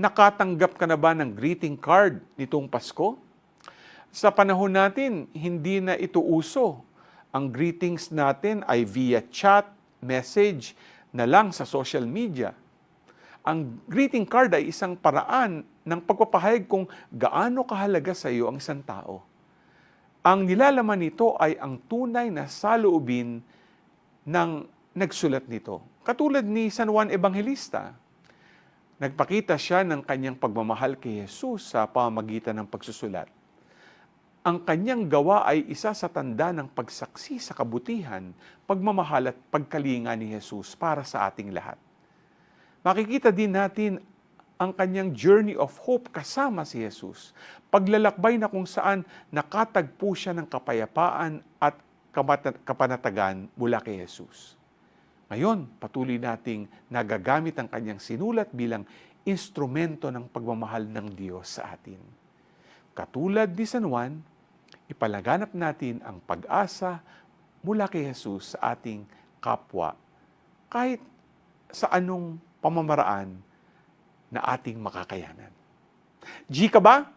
Nakatanggap ka na ba ng greeting card nitong Pasko? Sa panahon natin, hindi na ito uso. Ang greetings natin ay via chat, message na lang sa social media. Ang greeting card ay isang paraan ng pagpapahayag kung gaano kahalaga sa iyo ang isang tao. Ang nilalaman nito ay ang tunay na saloobin ng nagsulat nito. Katulad ni San Juan Evangelista, nagpakita siya ng kanyang pagmamahal kay Jesus sa pamamagitan ng pagsusulat. Ang kanyang gawa ay isa sa tanda ng pagsaksi sa kabutihan, pagmamahal at pagkalinga ni Jesus para sa ating lahat. Makikita din natin ang kanyang journey of hope kasama si Jesus. Paglalakbay na kung saan nakatagpo siya ng kapayapaan at kapanatagan mula kay Jesus. Ngayon, patuloy nating nagagamit ang kanyang sinulat bilang instrumento ng pagmamahal ng Diyos sa atin. Katulad ni San Juan, ipalaganap natin ang pag-asa mula kay Jesus sa ating kapwa kahit sa anong pamamaraan na ating makakayanan. G ka ba?